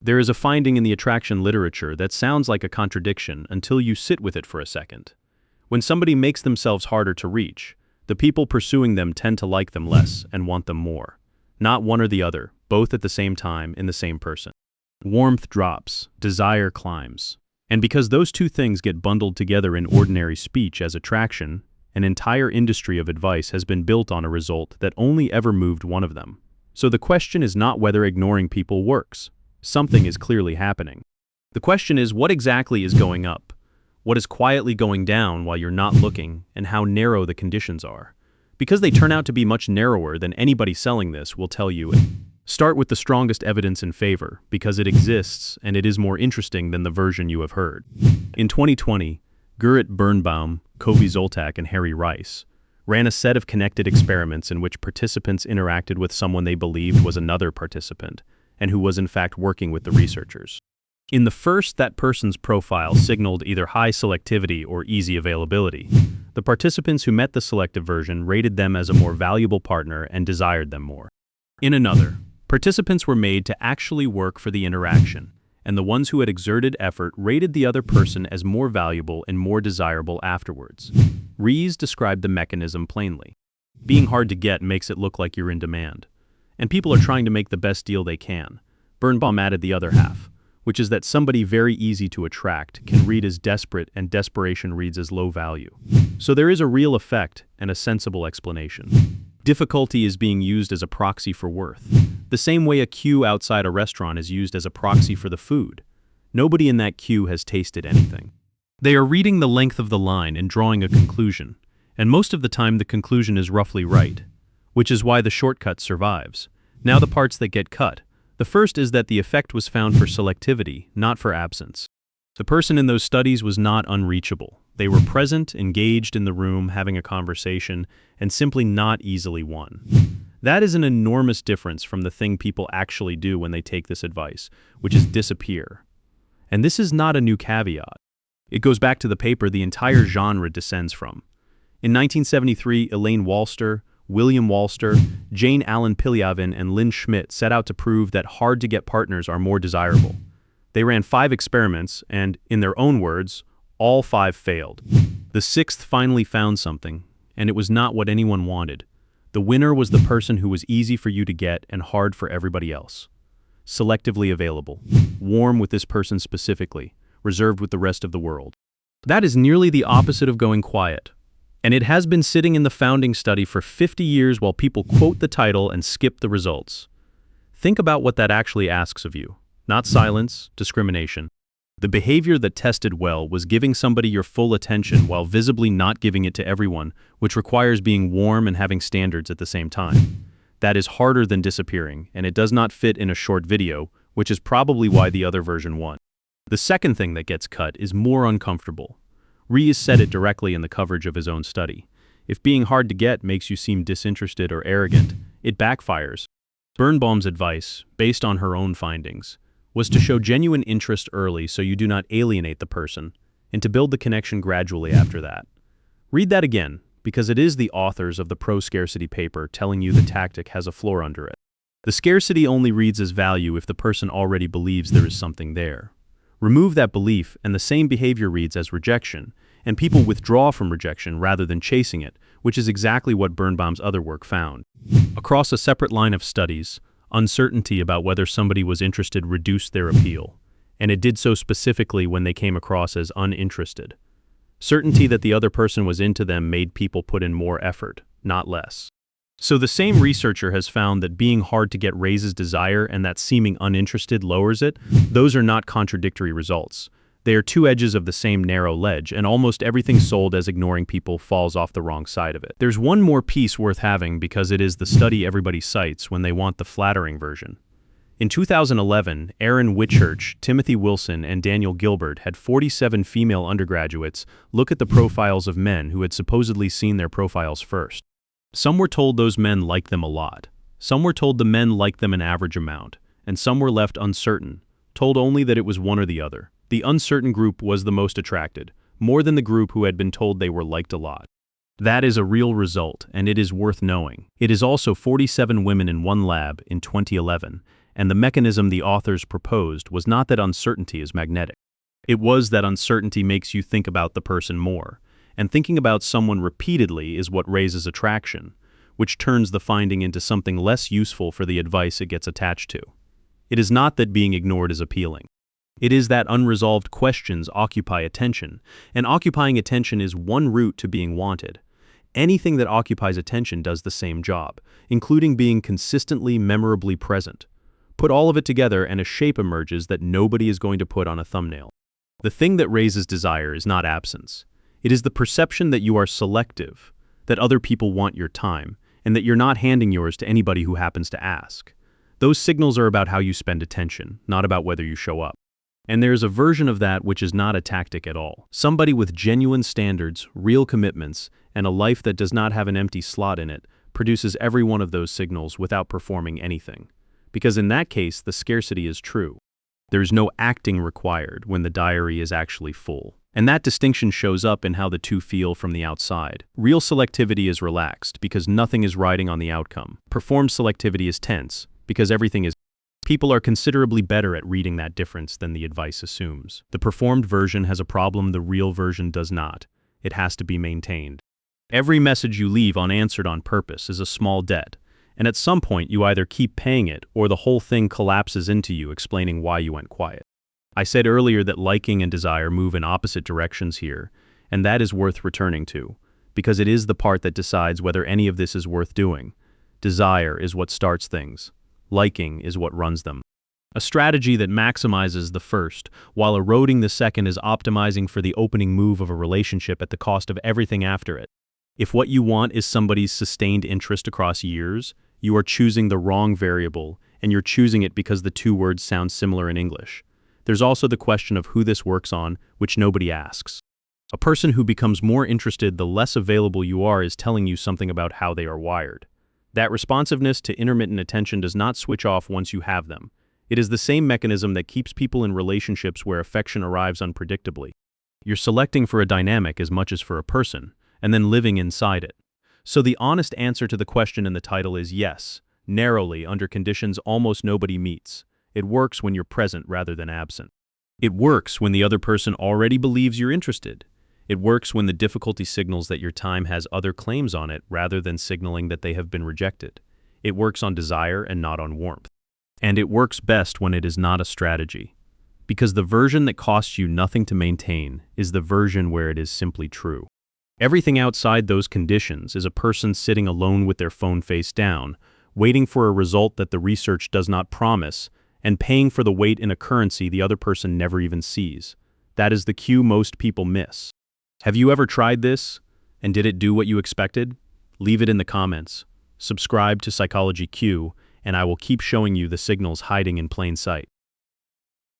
There is a finding in the attraction literature that sounds like a contradiction until you sit with it for a second. When somebody makes themselves harder to reach, the people pursuing them tend to like them less and want them more. Not one or the other, both at the same time in the same person. Warmth drops, desire climbs. And because those two things get bundled together in ordinary speech as attraction, an entire industry of advice has been built on a result that only ever moved one of them. So the question is not whether ignoring people works. Something is clearly happening. The question is, what exactly is going up? What is quietly going down while you're not looking, and how narrow the conditions are? Because they turn out to be much narrower than anybody selling this will tell you. Start with the strongest evidence in favor, because it exists and it is more interesting than the version you have heard. In 2020, Gerrit Birnbaum, Covey Zoltak, and Harry Rice ran a set of connected experiments in which participants interacted with someone they believed was another participant, and who was in fact working with the researchers. In the first, that person's profile signaled either high selectivity or easy availability. The participants who met the selective version rated them as a more valuable partner and desired them more. In another, participants were made to actually work for the interaction, and the ones who had exerted effort rated the other person as more valuable and more desirable afterwards. Rees described the mechanism plainly. Being hard to get makes it look like you're in demand, and people are trying to make the best deal they can. Birnbaum added the other half, which is that somebody very easy to attract can read as desperate and desperation reads as low value. So there is a real effect and a sensible explanation. Difficulty is being used as a proxy for worth, the same way a queue outside a restaurant is used as a proxy for the food. Nobody in that queue has tasted anything. They are reading the length of the line and drawing a conclusion, and most of the time the conclusion is roughly right, which is why the shortcut survives. Now the parts that get cut. The first is that the effect was found for selectivity, not for absence. The person in those studies was not unreachable. They were present, engaged in the room, having a conversation, and simply not easily won. That is an enormous difference from the thing people actually do when they take this advice, which is disappear. And this is not a new caveat. It goes back to the paper the entire genre descends from. In 1973, Elaine Walster, William Walster, Jane Allen Pilyavin, and Lynn Schmidt set out to prove that hard-to-get partners are more desirable. They ran 5 experiments, and, in their own words, all 5 failed. The 6th finally found something, and it was not what anyone wanted. The winner was the person who was easy for you to get and hard for everybody else. Selectively available. Warm with this person specifically. Reserved with the rest of the world. That is nearly the opposite of going quiet. And it has been sitting in the founding study for 50 years while people quote the title and skip the results. Think about what that actually asks of you. Not silence, discrimination. The behavior that tested well was giving somebody your full attention while visibly not giving it to everyone, which requires being warm and having standards at the same time. That is harder than disappearing, and it does not fit in a short video, which is probably why the other version won. The second thing that gets cut is more uncomfortable. Rees said it directly in the coverage of his own study. If being hard to get makes you seem disinterested or arrogant, it backfires. Birnbaum's advice, based on her own findings, was to show genuine interest early so you do not alienate the person, and to build the connection gradually after that. Read that again, because it is the authors of the pro-scarcity paper telling you the tactic has a floor under it. The scarcity only reads as value if the person already believes there is something there. Remove that belief and the same behavior reads as rejection, and people withdraw from rejection rather than chasing it, which is exactly what Birnbaum's other work found. Across a separate line of studies, uncertainty about whether somebody was interested reduced their appeal, and it did so specifically when they came across as uninterested. Certainty that the other person was into them made people put in more effort, not less. So the same researcher has found that being hard to get raises desire and that seeming uninterested lowers it. Those are not contradictory results. They are two edges of the same narrow ledge, and almost everything sold as ignoring people falls off the wrong side of it. There's one more piece worth having because it is the study everybody cites when they want the flattering version. In 2011, Aaron Whitchurch, Timothy Wilson, and Daniel Gilbert had 47 female undergraduates look at the profiles of men who had supposedly seen their profiles first. Some were told those men liked them a lot. Some were told the men liked them an average amount, and some were left uncertain, told only that it was one or the other. The uncertain group was the most attracted, more than the group who had been told they were liked a lot. That is a real result, and it is worth knowing. It is also 47 women in one lab in 2011, And the mechanism the authors proposed was not that uncertainty is magnetic. It was that uncertainty makes you think about the person more, and thinking about someone repeatedly is what raises attraction, which turns the finding into something less useful for the advice it gets attached to. It is not that being ignored is appealing. It is that unresolved questions occupy attention, and occupying attention is one route to being wanted. Anything that occupies attention does the same job, including being consistently, memorably present. Put all of it together and a shape emerges that nobody is going to put on a thumbnail. The thing that raises desire is not absence. It is the perception that you are selective, that other people want your time, and that you're not handing yours to anybody who happens to ask. Those signals are about how you spend attention, not about whether you show up. And there's a version of that which is not a tactic at all. Somebody with genuine standards, real commitments, and a life that does not have an empty slot in it produces every one of those signals without performing anything. Because in that case, the scarcity is true. There's no acting required when the diary is actually full. And that distinction shows up in how the two feel from the outside. Real selectivity is relaxed because nothing is riding on the outcome. Performed selectivity is tense because everything is. People are considerably better at reading that difference than the advice assumes. The performed version has a problem the real version does not. It has to be maintained. Every message you leave unanswered on purpose is a small debt, and at some point you either keep paying it or the whole thing collapses into you explaining why you went quiet. I said earlier that liking and desire move in opposite directions here, and that is worth returning to, because it is the part that decides whether any of this is worth doing. Desire is what starts things. Liking is what runs them. A strategy that maximizes the first, while eroding the second, is optimizing for the opening move of a relationship at the cost of everything after it. If what you want is somebody's sustained interest across years, you are choosing the wrong variable, and you're choosing it because the two words sound similar in English. There's also the question of who this works on, which nobody asks. A person who becomes more interested the less available you are is telling you something about how they are wired. That responsiveness to intermittent attention does not switch off once you have them. It is the same mechanism that keeps people in relationships where affection arrives unpredictably. You're selecting for a dynamic as much as for a person, and then living inside it. So the honest answer to the question in the title is yes, narrowly, under conditions almost nobody meets. It works when you're present rather than absent. It works when the other person already believes you're interested. It works when the difficulty signals that your time has other claims on it rather than signaling that they have been rejected. It works on desire and not on warmth. And it works best when it is not a strategy. Because the version that costs you nothing to maintain is the version where it is simply true. Everything outside those conditions is a person sitting alone with their phone face down, waiting for a result that the research does not promise, and paying for the wait in a currency the other person never even sees. That is the cue most people miss. Have you ever tried this? And did it do what you expected? Leave it in the comments. Subscribe to Psychology Q, and I will keep showing you the signals hiding in plain sight.